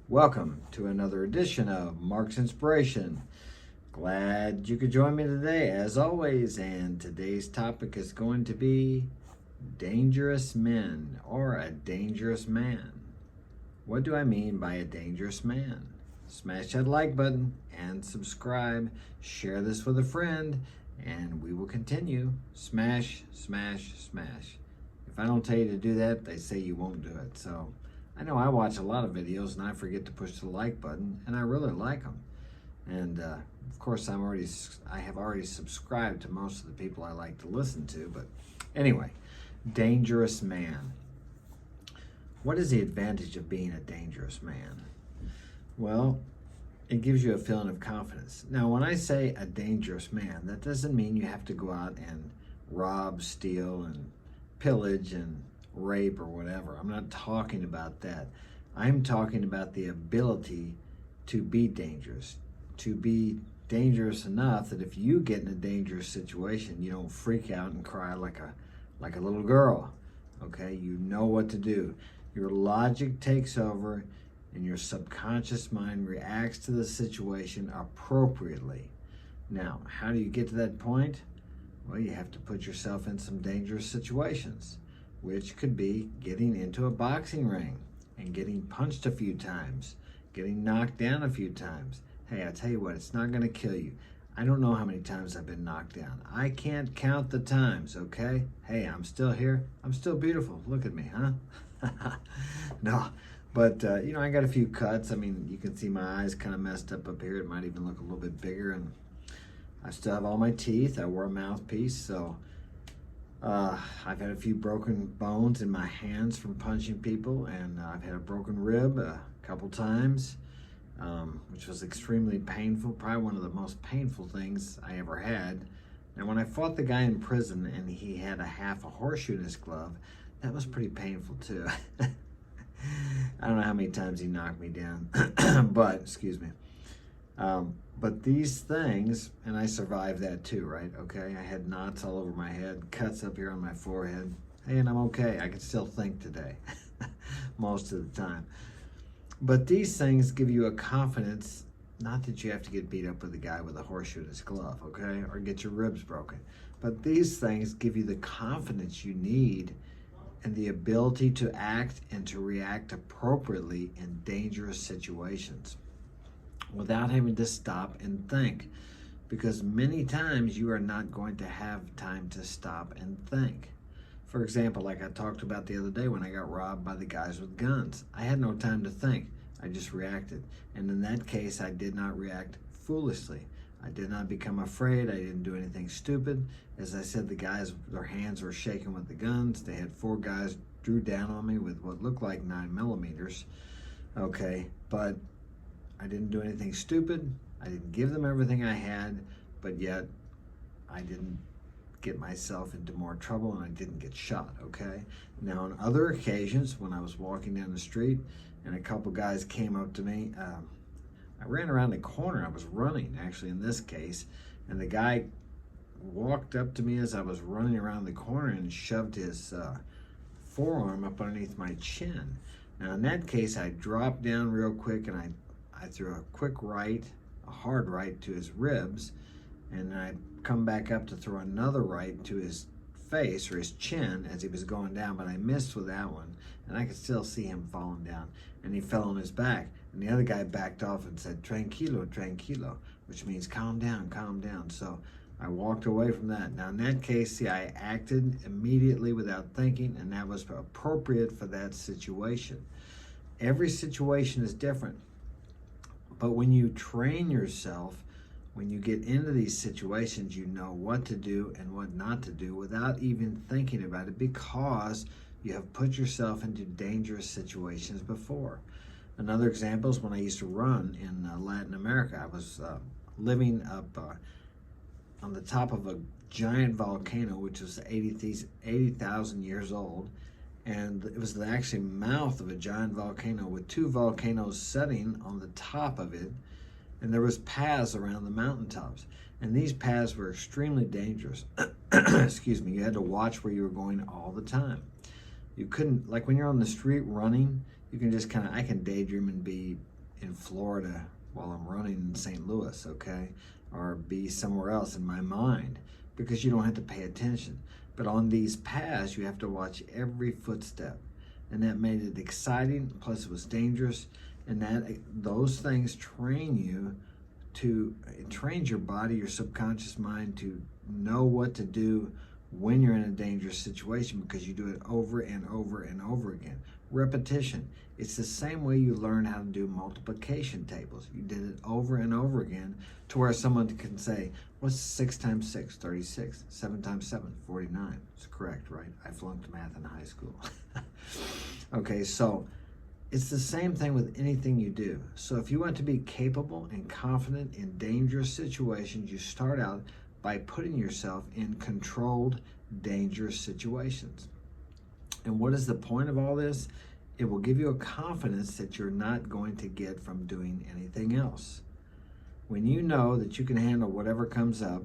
Welcome to another edition of Mark's Inspiration. Glad you could join me today, as always, and today's topic is going to be dangerous men or a dangerous man. What do I mean by a dangerous man? Smash that like button and subscribe. Share this with a friend, and we will continue. Smash, smash, smash. If I don't tell you to do that, they say you won't do it. So I know I watch a lot of videos and I forget to push the like button, and I really like them. And of course, I have already subscribed to most of the people I like to listen to. But anyway, dangerous man. What is the advantage of being a dangerous man? Well, it gives you a feeling of confidence. Now, when I say a dangerous man, that doesn't mean you have to go out and rob, steal, and pillage and rape or whatever. I'm not talking about that. I'm talking about the ability to be dangerous enough that if you get in a dangerous situation, you don't freak out and cry like a little girl. Okay, you know what to do. Your logic takes over and your subconscious mind reacts to the situation appropriately. Now, how do you get to that point? Well, you have to put yourself in some dangerous situations, which could be getting into a boxing ring and getting punched a few times, getting knocked down a few times. Hey, I tell you what, it's not going to kill you. I don't know how many times I've been knocked down. I can't count the times, okay? Hey, I'm still here. I'm still beautiful. Look at me, huh? No, but, I got a few cuts. I mean, you can see my eyes kind of messed up here. It might even look a little bit bigger, and I still have all my teeth. I wore a mouthpiece, so I've had a few broken bones in my hands from punching people, and I've had a broken rib a couple times, which was extremely painful, probably one of the most painful things I ever had. And when I fought the guy in prison and he had a half a horseshoe in his glove, that was pretty painful too. I don't know how many times he knocked me down, but, excuse me. But these things, and I survived that too, right? Okay, I had knots all over my head, cuts up here on my forehead. Hey, and I'm okay. I can still think today, most of the time. But these things give you a confidence, not that you have to get beat up with a guy with a horseshoe in his glove, okay? Or get your ribs broken. But these things give you the confidence you need and the ability to act and to react appropriately in dangerous situations without having to stop and think, because many times you are not going to have time to stop and think. For example, like I talked about the other day when I got robbed by the guys with guns. I had no time to think. I just reacted. And in that case, I did not react foolishly. I did not become afraid. I didn't do anything stupid. As I said, the guys, their hands were shaking with the guns. They had 4 guys drew down on me with what looked like 9mm. Okay, but I didn't do anything stupid. I didn't give them everything I had, but yet I didn't get myself into more trouble and I didn't get shot, okay? Now, on other occasions, when I was walking down the street and a couple guys came up to me, I ran around the corner. I was running, actually, in this case, and the guy walked up to me as I was running around the corner and shoved his forearm up underneath my chin. Now, in that case, I dropped down real quick and I threw a quick right, a hard right to his ribs, and I'd come back up to throw another right to his face or his chin as he was going down, but I missed with that one, and I could still see him falling down, and he fell on his back, and the other guy backed off and said, tranquilo, tranquilo, which means calm down, calm down. So I walked away from that. Now, in that case, see, I acted immediately without thinking, and that was appropriate for that situation. Every situation is different. But when you train yourself, when you get into these situations, you know what to do and what not to do without even thinking about it, because you have put yourself into dangerous situations before. Another example is when I used to run in Latin America. I was living up on the top of a giant volcano, which was 80,000 years old. And it was the actual mouth of a giant volcano with 2 volcanoes setting on the top of it. And there was paths around the mountaintops. And these paths were extremely dangerous. Excuse me, you had to watch where you were going all the time. You couldn't, like when you're on the street running, you can just I can daydream and be in Florida while I'm running in St. Louis, okay? Or be somewhere else in my mind, because you don't have to pay attention. But on these paths, you have to watch every footstep. And that made it exciting, plus it was dangerous. And those things train you it trains your body, your subconscious mind to know what to do when you're in a dangerous situation, because you do it over and over and over again. Repetition. It's the same way you learn how to do multiplication tables. You did it over and over again to where someone can say, what's 6 times 6? 36. 7 times 7? 49. It's correct, right? I flunked math in high school. Okay, so it's the same thing with anything you do. So if you want to be capable and confident in dangerous situations, you start out by putting yourself in controlled, dangerous situations. And what is the point of all this? It will give you a confidence that you're not going to get from doing anything else. When you know that you can handle whatever comes up,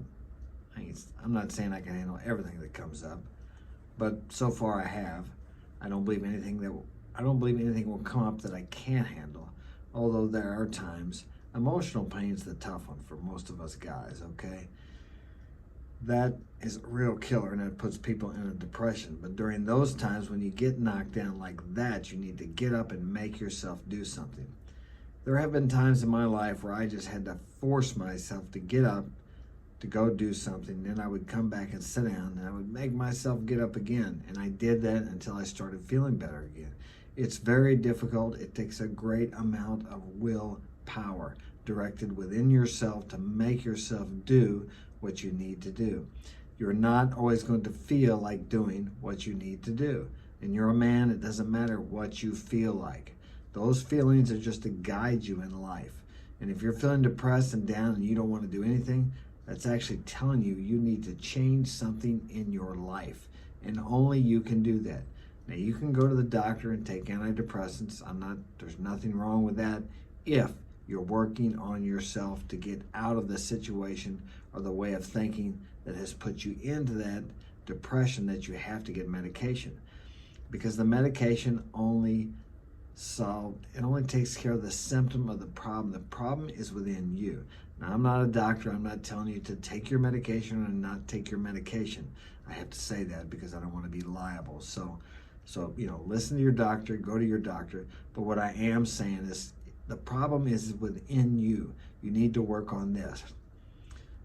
I'm not saying I can handle everything that comes up, but so far I have. I don't believe anything will come up that I can't handle, although there are times. Emotional pain is the tough one for most of us guys, okay? That is a real killer, and it puts people in a depression. But during those times when you get knocked down like that, you need to get up and make yourself do something. There have been times in my life where I just had to force myself to get up, to go do something. Then I would come back and sit down, and I would make myself get up again. And I did that until I started feeling better again. It's very difficult. It takes a great amount of willpower directed within yourself to make yourself do what you need to do. You're not always going to feel like doing what you need to do. And you're a man, it doesn't matter what you feel like. Those feelings are just to guide you in life. And if you're feeling depressed and down and you don't want to do anything, that's actually telling you you need to change something in your life. And only you can do that. Now, you can go to the doctor and take antidepressants. There's nothing wrong with that if you're working on yourself to get out of the situation or the way of thinking that has put you into that depression that you have to get medication. Because the medication only takes care of the symptom of the problem. The problem is within you. Now, I'm not a doctor. I'm not telling you to take your medication or not take your medication. I have to say that because I don't want to be liable. So, listen to your doctor, go to your doctor. But what I am saying is the problem is within you. You need to work on this.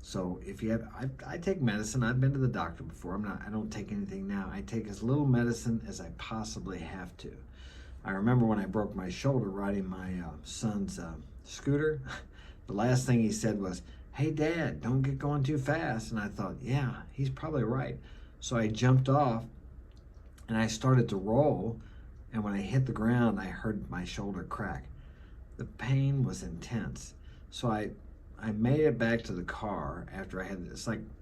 So if you have, I take medicine. I've been to the doctor before. I don't take anything now. I take as little medicine as I possibly have to. I remember when I broke my shoulder riding my son's scooter, the last thing he said was, "Hey Dad, don't get going too fast." And I thought, yeah, he's probably right. So I jumped off and I started to roll. And when I hit the ground, I heard my shoulder crack. The pain was intense. So I made it back to the car after it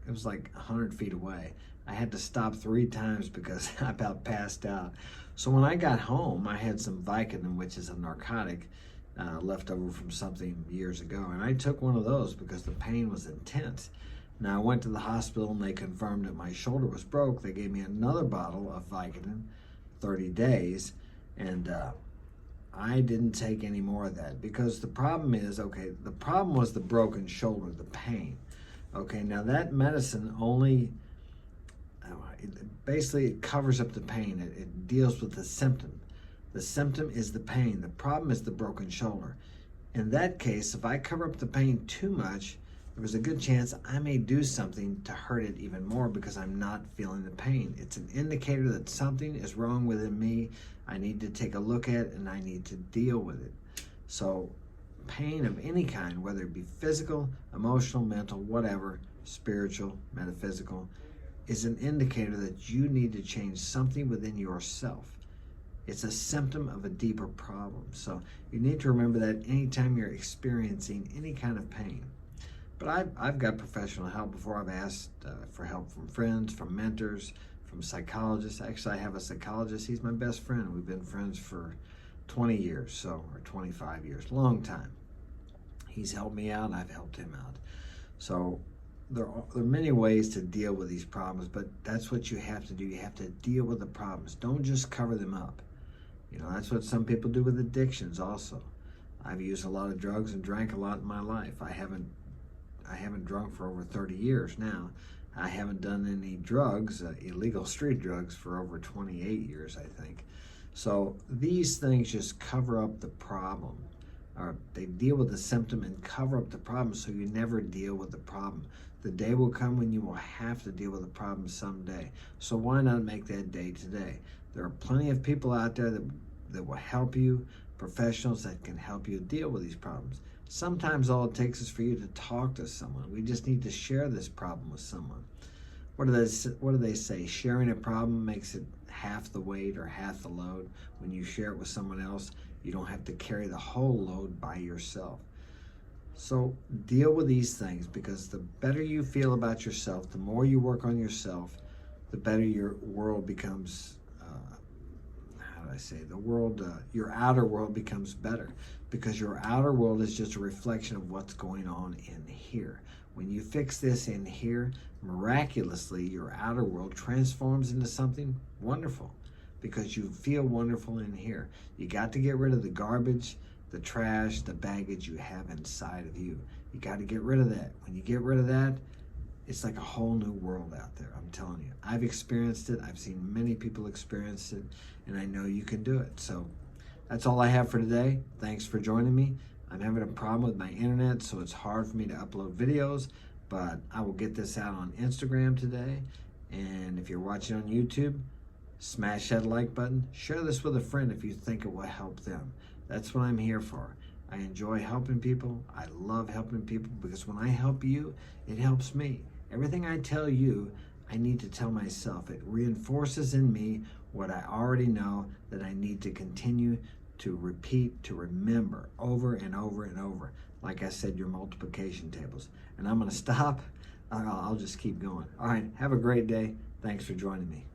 was like 100 feet away. I had to stop 3 times because I about passed out. So when I got home, I had some Vicodin, which is a narcotic left over from something years ago. And I took one of those because the pain was intense. Now I went to the hospital and they confirmed that my shoulder was broke. They gave me another bottle of Vicodin, 30 days. And I didn't take any more of that because the problem was the broken shoulder, the pain. Okay, now that medicine it covers up the pain. It deals with the symptom. The symptom is the pain. The problem is the broken shoulder. In that case, if I cover up the pain too much, there's a good chance I may do something to hurt it even more because I'm not feeling the pain. It's an indicator that something is wrong within me. I need to take a look at it and I need to deal with it. So pain of any kind, whether it be physical, emotional, mental, whatever, spiritual, metaphysical, is an indicator that you need to change something within yourself. It's a symptom of a deeper problem. So you need to remember that anytime you're experiencing any kind of pain. But I've got professional help before. I've asked for help from friends, from mentors, from psychologists. Actually, I have a psychologist. He's my best friend. We've been friends for 20 years, or 25 years, long time. He's helped me out, and I've helped him out. So there are many ways to deal with these problems, but that's what you have to do. You have to deal with the problems. Don't just cover them up. That's what some people do with addictions also. I've used a lot of drugs and drank a lot in my life. I haven't drunk for over 30 years now. I haven't done any drugs, illegal street drugs, for over 28 years, I think. So these things just cover up the problem, or they deal with the symptom and cover up the problem, so you never deal with the problem. The day will come when you will have to deal with the problem someday. So why not make that day today? There are plenty of people out there that will help you, professionals that can help you deal with these problems. Sometimes all it takes is for you to talk to someone. We just need to share this problem with someone. What do they say? Sharing a problem makes it half the weight or half the load. When you share it with someone else, you don't have to carry the whole load by yourself. So deal with these things, because the better you feel about yourself, the more you work on yourself, the better your world becomes. Your outer world becomes better, because your outer world is just a reflection of what's going on in here. When you fix this in here, miraculously your outer world transforms into something wonderful, because you feel wonderful in here. You got to get rid of the garbage, the trash, the baggage you have inside of you. You got to get rid of that. When you get rid of that, it's like a whole new world out there. I'm telling you. I've experienced it. I've seen many people experience it, and I know you can do it. So that's all I have for today. Thanks for joining me. I'm having a problem with my internet, so it's hard for me to upload videos, but I will get this out on Instagram today. And if you're watching on YouTube, smash that like button. Share this with a friend if you think it will help them. That's what I'm here for. I enjoy helping people. I love helping people, because when I help you, it helps me. Everything I tell you, I need to tell myself. It reinforces in me what I already know, that I need to continue to repeat, to remember over and over and over. Like I said, your multiplication tables. And I'm going to stop. I'll just keep going. All right. Have a great day. Thanks for joining me.